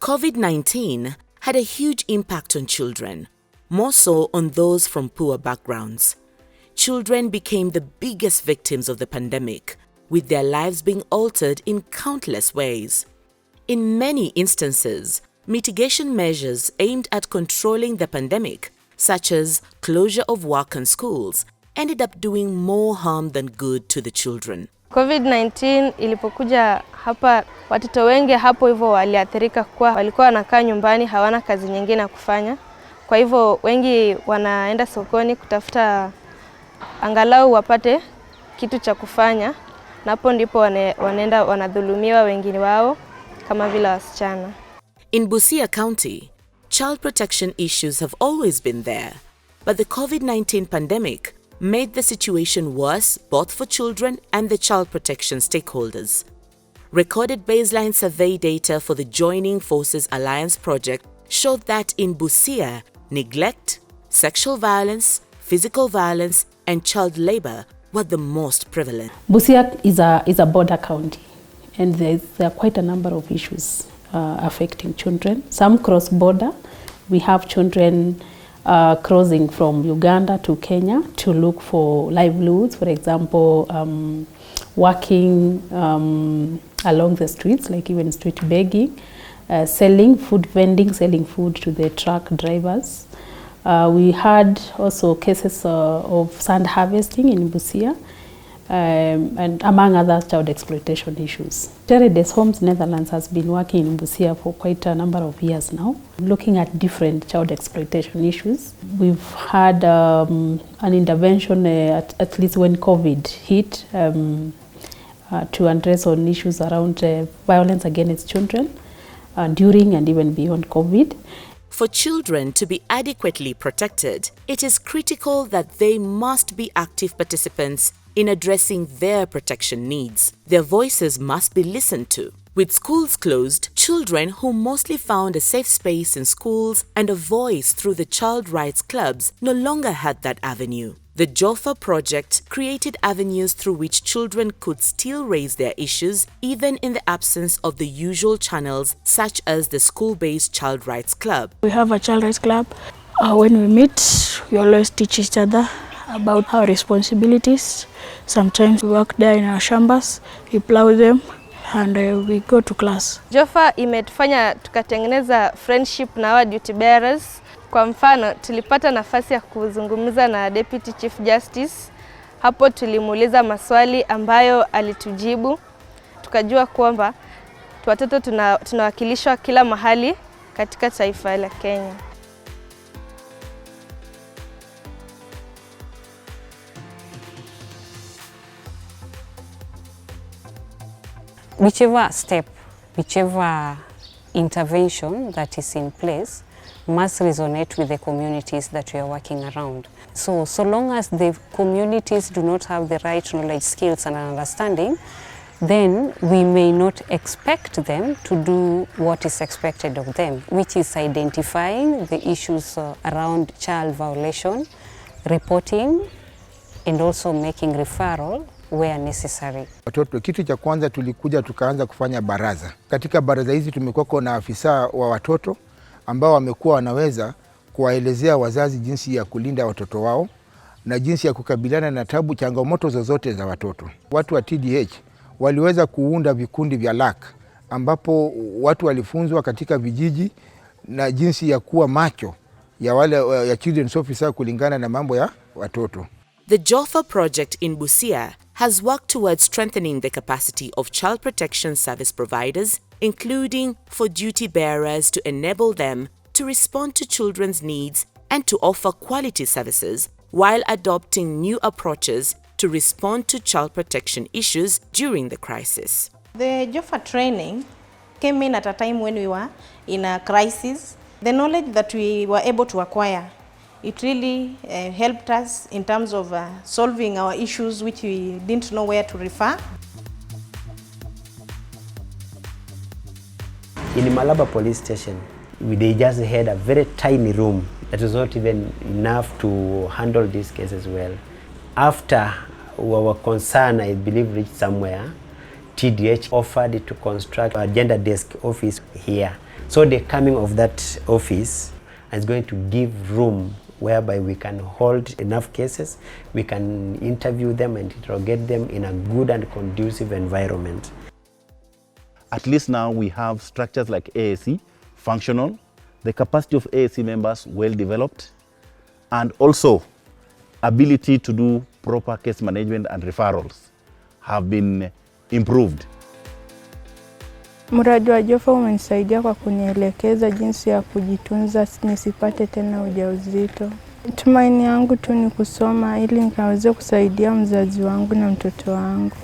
COVID-19 had a huge impact on children, more so on those from poor backgrounds. Children became the biggest victims of the pandemic, with their lives being altered in countless ways. In many instances, mitigation measures aimed at controlling the pandemic, such as closure of work and schools, ended up doing more harm than good to the children. COVID-19 ilipokuja hapa, watoto wengi hapo hivyo waliathirika kwa walikuwa wanakaa nyumbani, hawana kazi nyingine kufanya. Kwa hivyo wengi wanaenda sokoni kutafuta angalau wapate kitu cha kufanya, na hapo ndipo wanaenda wanadhulumiwa wengine wao kama vile wasichana. In Busia County, child protection issues have always been there, but the COVID-19 pandemic made the situation worse both for children and the child protection stakeholders. Recorded baseline survey data for the Joining Forces Alliance project showed that in Busia, neglect, sexual violence, physical violence, and child labor were the most prevalent. Busia is a border county, and there are quite a number of issues affecting children. Some cross-border. We have children crossing from Uganda to Kenya to look for livelihoods, for example, working along the streets, like even street begging, selling food vending, selling food to the truck drivers. We had also cases of sand harvesting in Busia, and among other child exploitation issues. Terre, Hommes Netherlands has been working in Busia for quite a number of years now, looking at different child exploitation issues. We've had an intervention at least when COVID hit to address on issues around violence against children during and even beyond COVID. For children to be adequately protected, it is critical that they must be active participants in addressing their protection needs. Their voices must be listened to. With schools closed, children who mostly found a safe space in schools and a voice through the child rights clubs no longer had that avenue. The JOFA project created avenues through which children could still raise their issues even in the absence of the usual channels such as the school-based child rights club. We have a child rights club. When we meet, we always teach each other about our responsibilities. Sometimes we work there in our shambas, we plow them, and we go to class. JOFA imetufanya tukatengeneza friendship na wa duty bearers. Kwa mfano, tulipata nafasi ya kuzungumza na Deputy Chief Justice. Hapo tulimuuliza maswali ambayo alitujibu. Tukajua kwamba watoto tunawakilishwa kila mahali katika taifa la Kenya. Whichever step, whichever intervention that is in place must resonate with the communities that we are working around. So long as the communities do not have the right knowledge, skills and understanding, then we may not expect them to do what is expected of them, which is identifying the issues around child violation, reporting, and also making referral where necessary. Watoto, kitu cha kwanza tulikuja tukaanza kufanya baraza. Katika baraza hizi tumekuwa na afisa wa watoto ambao wamekuwa wanaweza kuwaelezea wazazi jinsi ya kulinda watoto wao na jinsi ya kukabiliana na changamoto zozote za watoto. Watu wa TDH waliweza kuunda vikundi vya LAC ambapo watu walifunzwa katika vijiji na jinsi ya kuwa macho ya wale ya children's officer kulingana na mambo ya watoto. The JOFA project in Busia has worked towards strengthening the capacity of child protection service providers, including for duty bearers, to enable them to respond to children's needs and to offer quality services while adopting new approaches to respond to child protection issues during the crisis. The JOFA training came in at a time when we were in a crisis. The knowledge that we were able to acquire, it really helped us in terms of solving our issues which we didn't know where to refer. In Malaba police station, they just had a very tiny room that was not even enough to handle these cases well. After our concern, I believe, reached somewhere, TDH offered to construct a gender desk office here. So the coming of that office is going to give room whereby we can hold enough cases, we can interview them and interrogate them in a good and conducive environment. At least now we have structures like AAC functional, the capacity of AAC members well developed, and also ability to do proper case management and referrals have been improved. Mradi wa JOFA umenisaidia kwa kunielekeza jinsi ya kujitunza nisipate tena ujauzito. Tumaini yangu tu ni kusoma ili nikaweze kusaidia mzazi wangu na mtoto wangu.